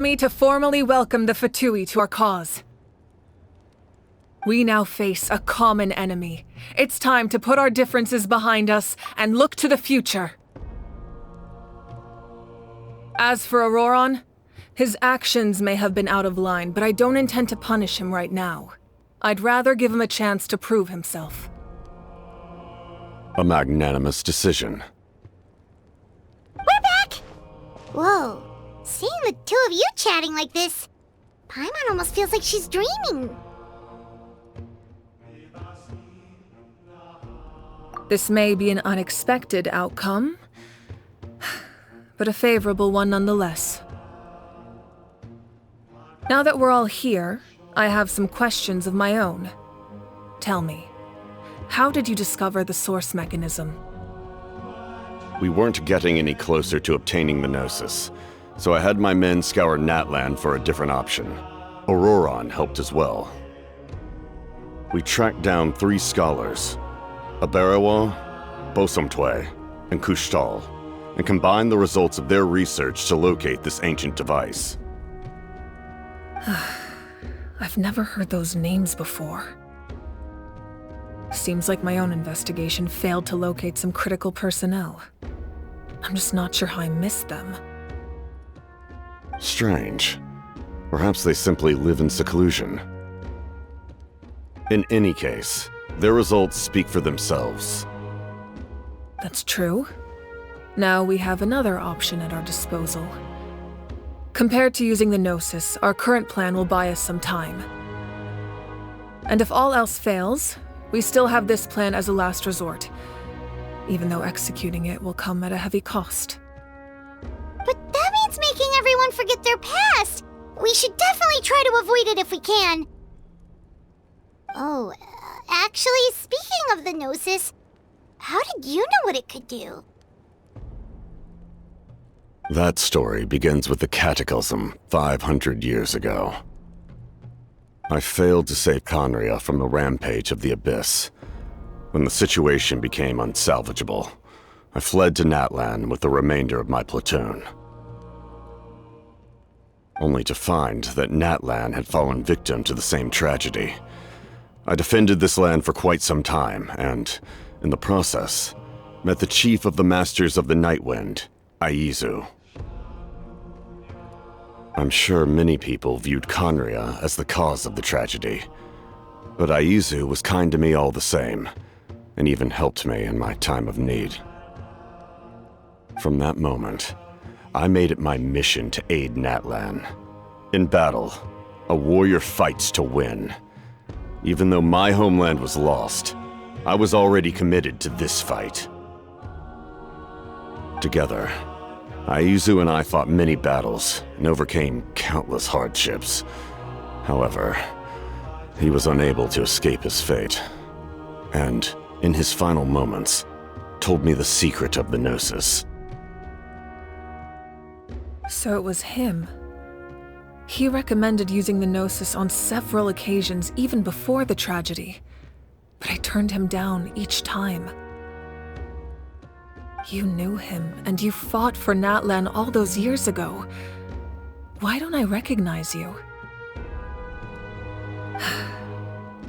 Me to formally welcome the Fatui to our cause. We now face a common enemy. It's time to put our differences behind us and look to the future. As for Auroron, his actions may have been out of line, but I don't intend to punish him right now. I'd rather give him a chance to prove himself. A magnanimous decision. We're back! Whoa. Seeing the two of you chatting like this, Paimon almost feels like she's dreaming. This may be an unexpected outcome, but a favorable one nonetheless. Now that we're all here, I have some questions of my own. Tell me, how did you discover the source mechanism? We weren't getting any closer to obtaining the Gnosis, so I had my men scour Natlan for a different option. Auroron helped as well. We tracked down 3 scholars, Aberawa, Bosomtwe, and Kushtal, and combined the results of their research to locate this ancient device. I've never heard those names before. Seems like my own investigation failed to locate some critical personnel. I'm just not sure how I missed them. Strange. Perhaps they simply live in seclusion. In any case, their results speak for themselves. That's true. Now we have another option at our disposal. Compared to using the Gnosis, our current plan will buy us some time. And if all else fails, we still have this plan as a last resort, even though executing it will come at a heavy cost. But that means making everyone forget their past! We should definitely try to avoid it if we can. Oh, actually, speaking of the Gnosis, how did you know what it could do? That story begins with the Cataclysm 500 years ago. I failed to save Conria from the rampage of the Abyss. When the situation became unsalvageable, I fled to Natlan with the remainder of my platoon. Only to find that Natlan had fallen victim to the same tragedy. I defended this land for quite some time, and, in the process, met the chief of the Masters of the Nightwind, Aizu. I'm sure many people viewed Conria as the cause of the tragedy, but Aizu was kind to me all the same, and even helped me in my time of need. From that moment, I made it my mission to aid Natlan. In battle, a warrior fights to win. Even though my homeland was lost, I was already committed to this fight. Together, Aizu and I fought many battles and overcame countless hardships. However, he was unable to escape his fate, and, in his final moments, told me the secret of the Gnosis. So it was him. He recommended using the Gnosis on several occasions even before the tragedy, but I turned him down each time. You knew him, and you fought for Natlan all those years ago. Why don't I recognize you?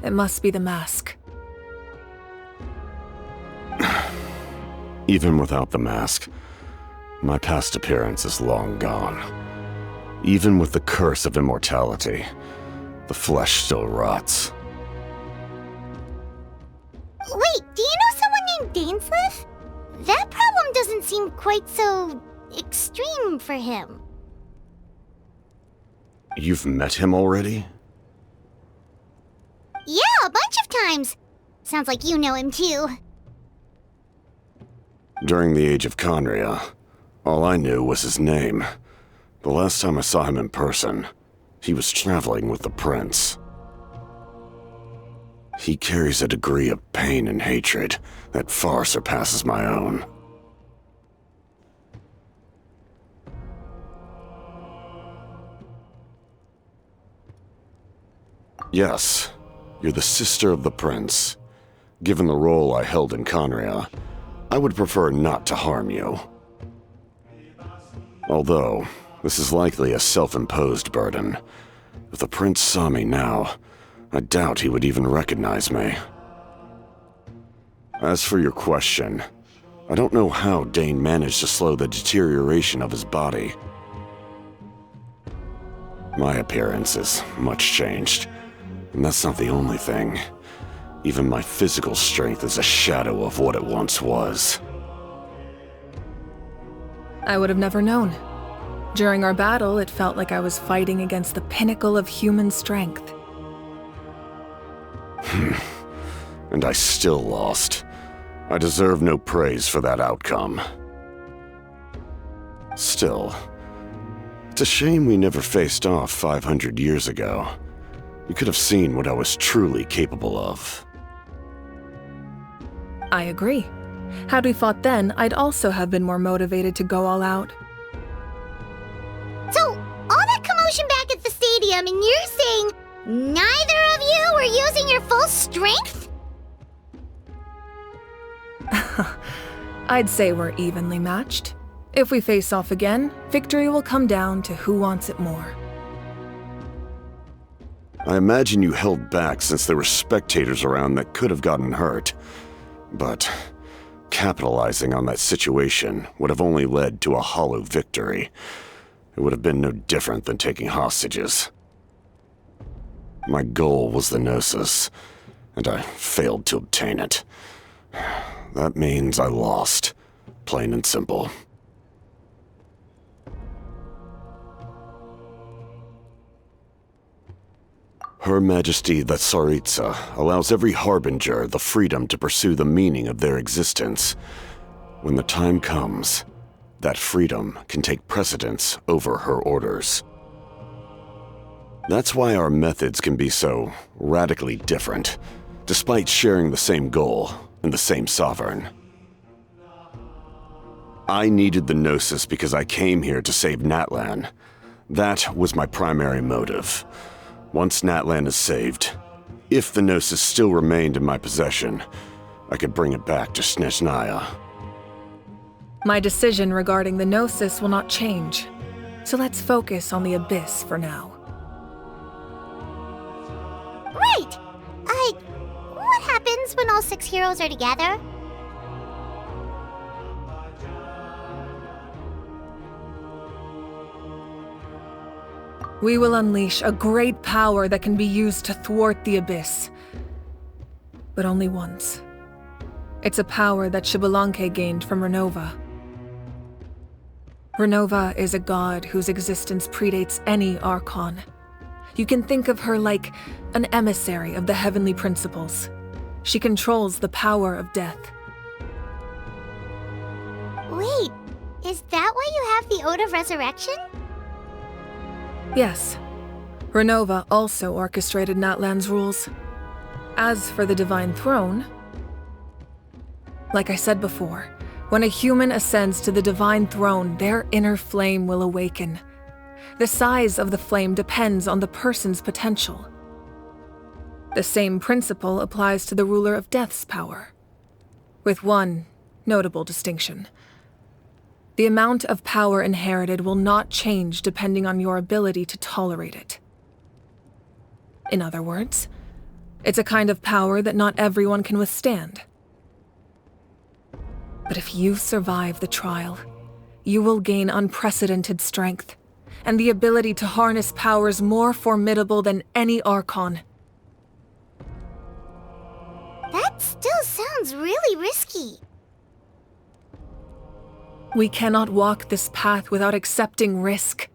It must be the mask. Even without the mask, my past appearance is long gone. Even with the curse of immortality, the flesh still rots. Wait, do you know someone named Dainsleif? That problem doesn't seem quite so extreme for him. You've met him already? Yeah, a bunch of times. Sounds like you know him too. During the age of Conria, all I knew was his name. The last time I saw him in person, he was traveling with the prince. He carries a degree of pain and hatred that far surpasses my own. Yes, you're the sister of the prince. Given the role I held in Conria, I would prefer not to harm you. Although, This is likely a self-imposed burden. If the prince saw me now, I doubt he would even recognize me. As for your question, I don't know how Dane managed to slow the deterioration of his body. My appearance is much changed, and that's not the only thing. Even my physical strength is a shadow of what it once was. I would have never known. During our battle, it felt like I was fighting against the pinnacle of human strength. And I still lost. I deserve no praise for that outcome. Still, it's a shame we never faced off 500 years ago. You could have seen what I was truly capable of. I agree. Had we fought then, I'd also have been more motivated to go all out. So, all that commotion back at the stadium, and you're saying neither of you were using your full strength? I'd say we're evenly matched. If we face off again, victory will come down to who wants it more. I imagine you held back since there were spectators around that could have gotten hurt. But capitalizing on that situation would have only led to a hollow victory. It would have been no different than taking hostages. My goal was the Gnosis, and I failed to obtain it. That means I lost, plain and simple. Her Majesty the Tsaritsa allows every Harbinger the freedom to pursue the meaning of their existence. When the time comes, that freedom can take precedence over her orders. That's why our methods can be so radically different, despite sharing the same goal and the same sovereign. I needed the Gnosis because I came here to save Natlan. That was my primary motive. Once Natlan is saved, if the Gnosis still remained in my possession, I could bring it back to Snezhnaya. My decision regarding the Gnosis will not change, so let's focus on the Abyss for now. Right! What happens when all 6 heroes are together? We will unleash a great power that can be used to thwart the Abyss. But only once. It's a power that Xbalanque gained from Renova. Renova is a god whose existence predates any archon. You can think of her like an emissary of the heavenly principles. She controls the power of death. Wait, is that why you have the Ode of Resurrection? Yes. Renova also orchestrated Natlan's rules. As for the Divine Throne, like I said before, when a human ascends to the Divine Throne, their inner flame will awaken. The size of the flame depends on the person's potential. The same principle applies to the ruler of Death's power, with one notable distinction. The amount of power inherited will not change depending on your ability to tolerate it. In other words, it's a kind of power that not everyone can withstand. But if you survive the trial, you will gain unprecedented strength, and the ability to harness powers more formidable than any archon. That still sounds really risky. We cannot walk this path without accepting risk.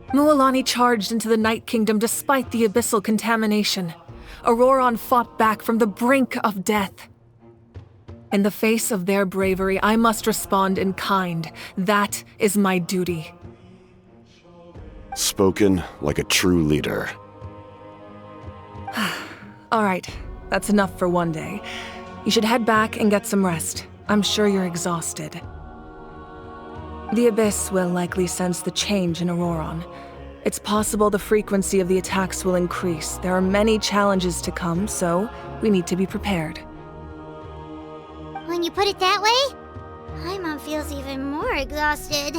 Mualani charged into the Night Kingdom despite the abyssal contamination. Auroron fought back from the brink of death. In the face of their bravery, I must respond in kind. That is my duty. Spoken like a true leader. All right, that's enough for one day. You should head back and get some rest. I'm sure you're exhausted. The Abyss will likely sense the change in Auroron. It's possible the frequency of the attacks will increase. There are many challenges to come, so we need to be prepared. When you put it that way, Paimon feels even more exhausted.